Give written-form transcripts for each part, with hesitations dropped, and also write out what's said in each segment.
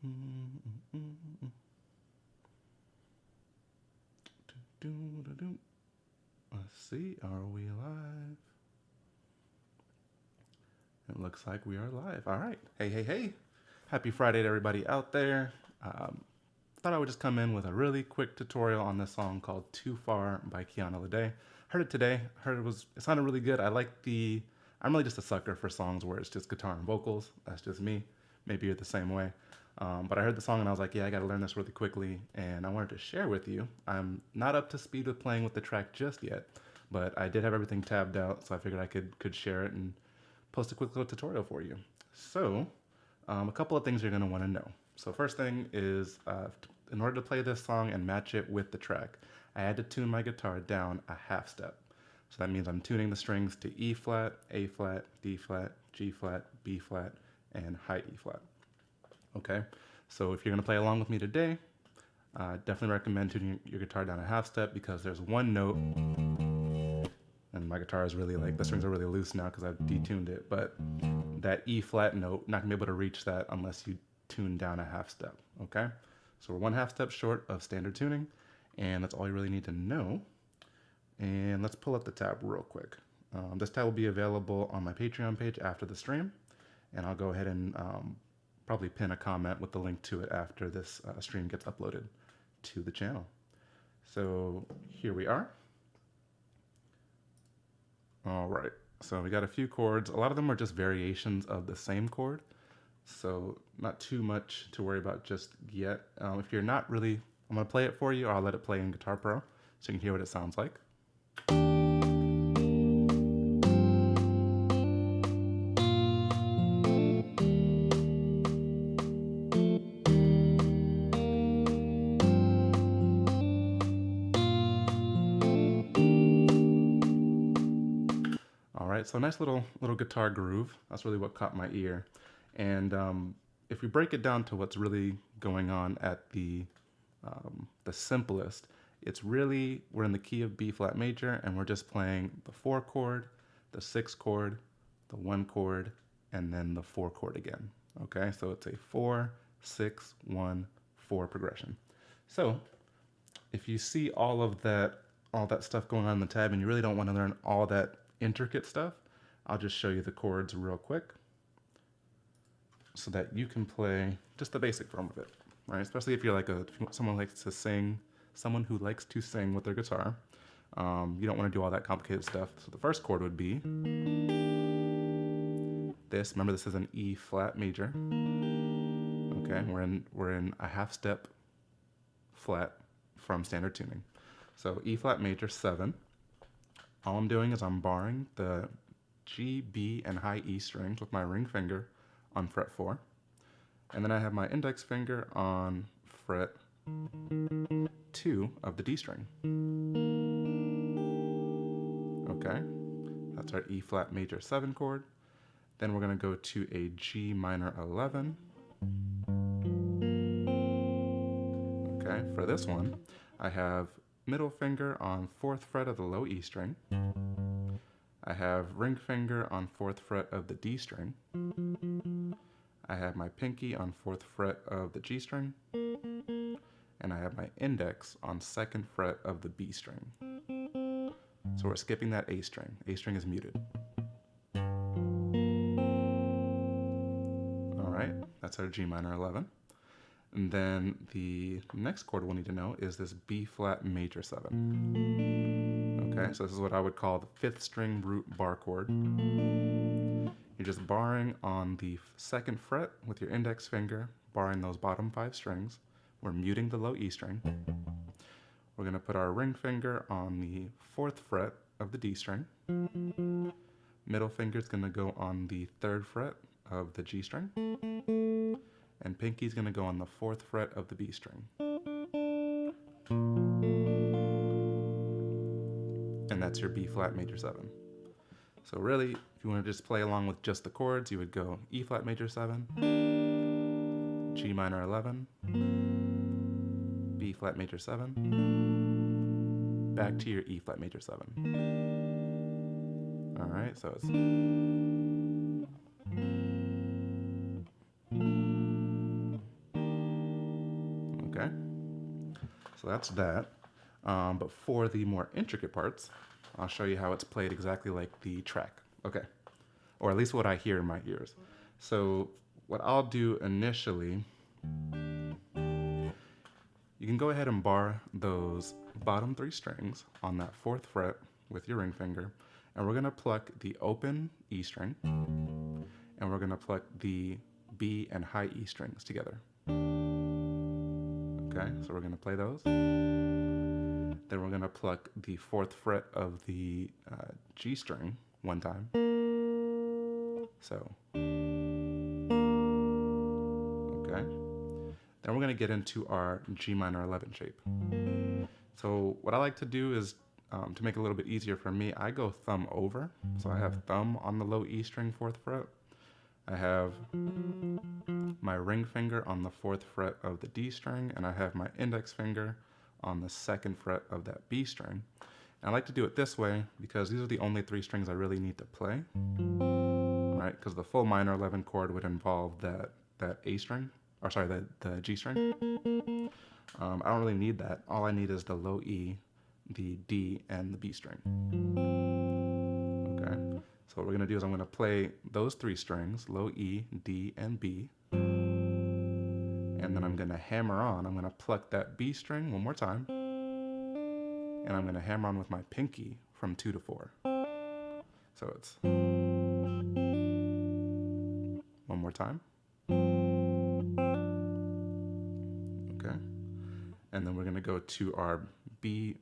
Let's see, are we live? It looks like we are live. All right. Hey. Happy Friday to everybody out there. Thought I would just come in with a really quick tutorial on this song called Too Far by Kiana Lede. Heard it today. It sounded really good. I'm really just a sucker for songs where it's just guitar and vocals. That's just me. Maybe you're the same way. But I heard the song and I was like, yeah, I got to learn this really quickly. And I wanted to share with you. I'm not up to speed with playing with the track just yet, but I did have everything tabbed out, so I figured I could share it and post a quick little tutorial for you. So a couple of things you're going to want to know. So first thing is, in order to play this song and match it with the track, I had to tune my guitar down a half step. So that means I'm tuning the strings to E flat, A flat, D flat, G flat, B flat, and high E flat. Okay, so if you're going to play along with me today, definitely recommend tuning your guitar down a half step, because there's one note, and my guitar is really the strings are really loose now because I've detuned it, but that E flat note, not going to be able to reach that unless you tune down a half step, okay? So we're one half step short of standard tuning, and that's all you really need to know. And let's pull up the tab real quick. This tab will be available on my Patreon page after the stream, and I'll go ahead and probably pin a comment with the link to it after this stream gets uploaded to the channel. So here we are. All right, so we got a few chords. A lot of them are just variations of the same chord, so not too much to worry about just yet. If you're not really, I'm gonna play it for you, or I'll let it play in Guitar Pro so you can hear what it sounds like. All right, so nice little guitar groove. That's really what caught my ear. And if we break it down to what's really going on at the simplest, it's really, we're in the key of B flat major, and we're just playing the 4 chord, the 6 chord, the 1 chord, and then the 4 chord again. Okay, so it's a 4, 6, 1, 4 progression. So if you see all that stuff going on in the tab and you really don't want to learn all that intricate stuff, I'll just show you the chords real quick so that you can play just the basic form of it, right? Especially if you're someone who likes to sing with their guitar. You don't want to do all that complicated stuff. So the first chord would be this. Remember, this is an E flat major. Okay, we're in a half step flat from standard tuning. So E flat major 7. All I'm doing is I'm barring the G, B, and high E strings with my ring finger on fret 4. And then I have my index finger on fret 2 of the D string. Okay, that's our E flat major 7 chord. Then we're going to go to a G minor 11. Okay, for this one, I have middle finger on 4th fret of the low E string. I have ring finger on 4th fret of the D string. I have my pinky on 4th fret of the G string. And I have my index on 2nd fret of the B string. So we're skipping that A string. A string is muted. All right, that's our G minor 11. And then the next chord we'll need to know is this B flat major 7. Okay, so this is what I would call the 5th string root bar chord. You're just barring on the 2nd fret with your index finger, barring those bottom 5 strings. We're muting the low E string. We're going to put our ring finger on the 4th fret of the D string. Middle finger is going to go on the 3rd fret of the G string. And pinky is going to go on the 4th fret of the B string. And that's your B flat major 7. So really, if you want to just play along with just the chords, you would go E flat major 7, G minor 11, B flat major 7, back to your E flat major 7. All right, so it's So that's that. But for the more intricate parts, I'll show you how it's played exactly like the track. Okay. Or at least what I hear in my ears. So what I'll do initially, you can go ahead and bar those bottom 3 strings on that 4th fret with your ring finger, and we're gonna pluck the open E string, and we're gonna pluck the B and high E strings together. Okay, so we're gonna play those. Then we're gonna pluck the 4th fret of the G string one time. So, okay. Then we're gonna get into our G minor 11 shape. So what I like to do is, to make it a little bit easier for me, I go thumb over. So I have thumb on the low E string 4th fret. I have my ring finger on the 4th fret of the D string, and I have my index finger on the 2nd fret of that B string. And I like to do it this way because these are the only 3 strings I really need to play, right? Because the full minor 11 chord would involve that A string, or sorry, the G string. I don't really need that. All I need is the low E, the D, and the B string. Okay. So what we're gonna do is I'm gonna play those 3 strings, low E, D, and B. And then I'm gonna hammer on. I'm gonna pluck that B string one more time. And I'm gonna hammer on with my pinky from 2 to 4. So it's one more time. Okay. And then we're gonna go to our B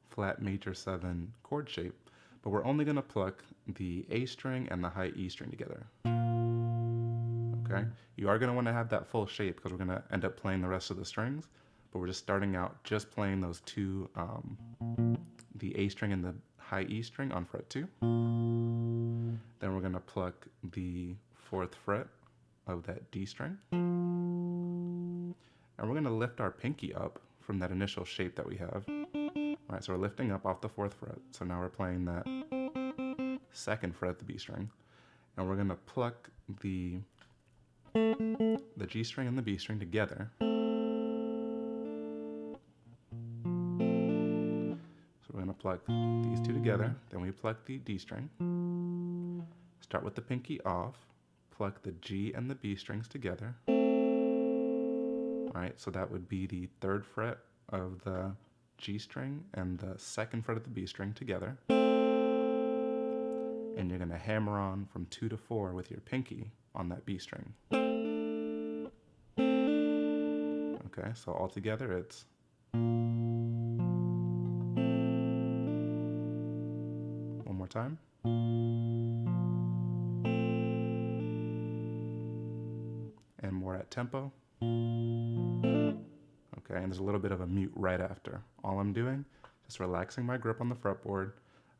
flat major 7 chord shape, but we're only gonna pluck the A string and the high E string together. Okay, you are gonna wanna have that full shape because we're gonna end up playing the rest of the strings, but we're just starting out just playing those 2, the A string and the high E string on fret 2. Then we're gonna pluck the 4th fret of that D string. And we're gonna lift our pinky up from that initial shape that we have. All right, so we're lifting up off the 4th fret. So now we're playing that 2nd fret of the B string. And we're gonna pluck the G string and the B string together. So we're gonna pluck these 2 together, then we pluck the D string. Start with the pinky off, pluck the G and the B strings together. All right, so that would be the 3rd fret of the G string and the 2nd fret of the B string together. And you're gonna hammer on from 2 to 4 with your pinky on that B string. Okay, so all together it's one more time. And more at tempo. Okay, and there's a little bit of a mute right after. All I'm doing, just relaxing my grip on the fretboard,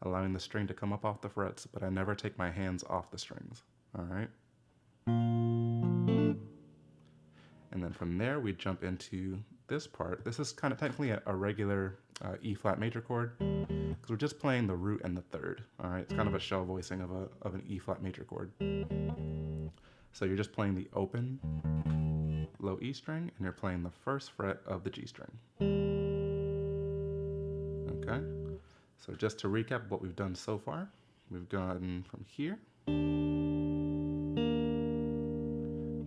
allowing the string to come up off the frets, but I never take my hands off the strings. All right. And then from there, we jump into this part. This is kind of technically a regular E flat major chord, because we're just playing the root and the 3rd. All right, it's kind of a shell voicing of an E flat major chord. So you're just playing the open low E string, and you're playing the 1st fret of the G string. Okay, so just to recap what we've done so far, we've gone from here,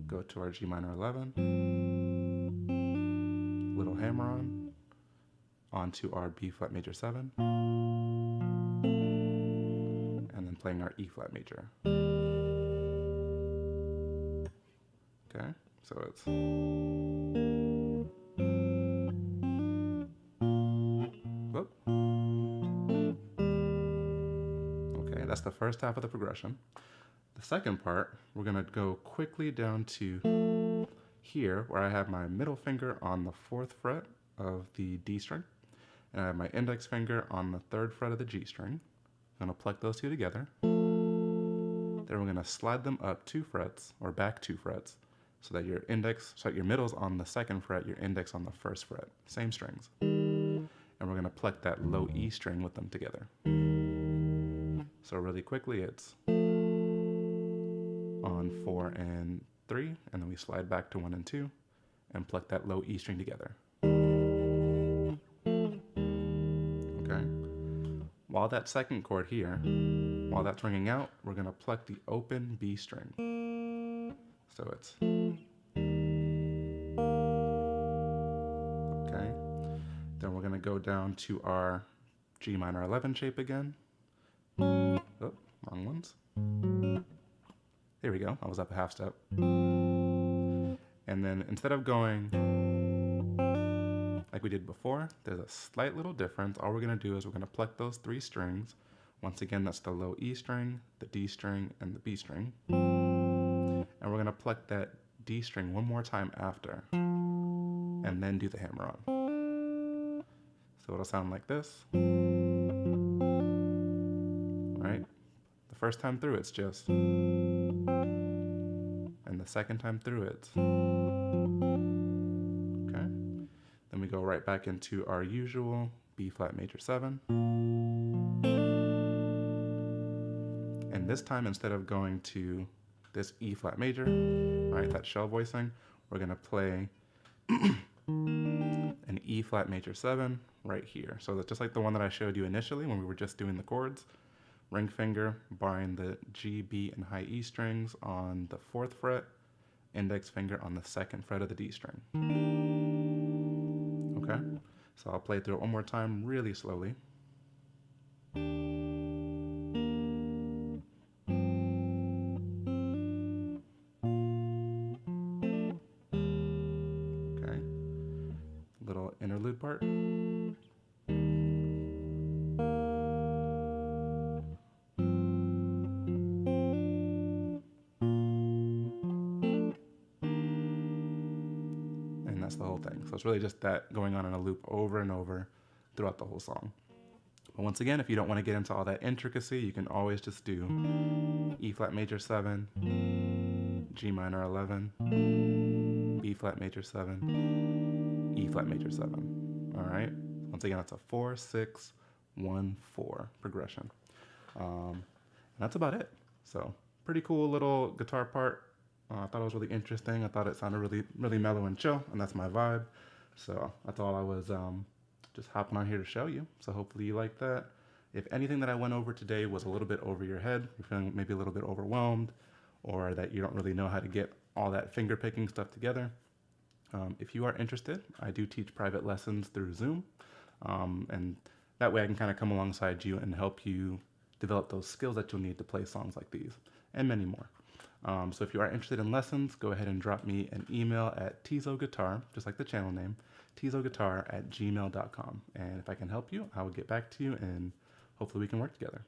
go to our G minor 11, little hammer on, onto our B flat major 7, and then playing our E flat major. Okay, so it's whoop. Okay, that's the first half of the progression. The second part, we're gonna go quickly down to here where I have my middle finger on the 4th fret of the D string, and I have my index finger on the 3rd fret of the G string. I'm gonna pluck those 2 together. Then we're gonna slide them up 2 frets, or back 2 frets, so that your middle's on the 2nd fret, your index on the 1st fret, same strings. And we're gonna pluck that low E string with them together. So really quickly, it's on 4 and 3, and then we slide back to 1 and 2, and pluck that low E string together. okay? While that second chord here, while that's ringing out, we're gonna pluck the open B string. So it's, okay? Then we're gonna go down to our G minor 11 shape again. Oh, wrong ones. There we go, I was up a half step. And then instead of going like we did before, there's a slight little difference. All we're gonna do is we're gonna pluck those 3 strings. Once again, that's the low E string, the D string, and the B string. And we're gonna pluck that D string one more time after, and then do the hammer on. So it'll sound like this. Right? The first time through it's just, and the second time through it's, okay? Then we go right back into our usual B flat major 7. And this time, instead of going to this E flat major, right, that shell voicing, we're gonna play an E flat major 7 right here. So that's just like the one that I showed you initially when we were just doing the chords. Ring finger barring the G, B, and high E strings on the 4th fret, index finger on the 2nd fret of the D string. Okay, so I'll play through it one more time really slowly. Okay, little interlude part. That's the whole thing. So it's really just that going on in a loop over and over throughout the whole song. But once again, if you don't want to get into all that intricacy, you can always just do E flat major 7, G minor 11, B flat major 7, E flat major 7. All right. Once again, that's a 4, 6, 1, 4 progression. And that's about it. So pretty cool little guitar part. I thought it was really interesting. I thought it sounded really mellow and chill, and that's my vibe. So that's all I was just hopping on here to show you. So hopefully you like that. If anything that I went over today was a little bit over your head, you're feeling maybe a little bit overwhelmed, or that you don't really know how to get all that finger picking stuff together, if you are interested, I do teach private lessons through Zoom, and that way I can kind of come alongside you and help you develop those skills that you'll need to play songs like these and many more. So if you are interested in lessons, go ahead and drop me an email at tizoguitar, just like the channel name, tizoguitar@gmail.com. And if I can help you, I will get back to you and hopefully we can work together.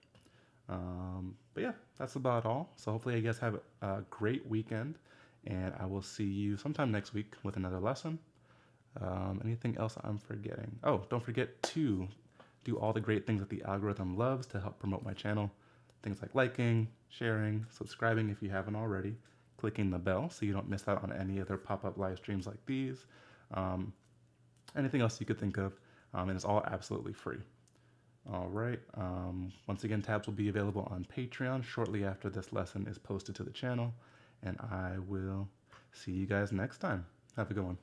But yeah, that's about all. So hopefully you guys have a great weekend, and I will see you sometime next week with another lesson. Anything else I'm forgetting? Oh, don't forget to do all the great things that the algorithm loves to help promote my channel. Things like liking, sharing, subscribing if you haven't already, clicking the bell so you don't miss out on any other pop-up live streams like these, anything else you could think of, and it's all absolutely free. All right, once again, tabs will be available on Patreon shortly after this lesson is posted to the channel, and I will see you guys next time. Have a good one.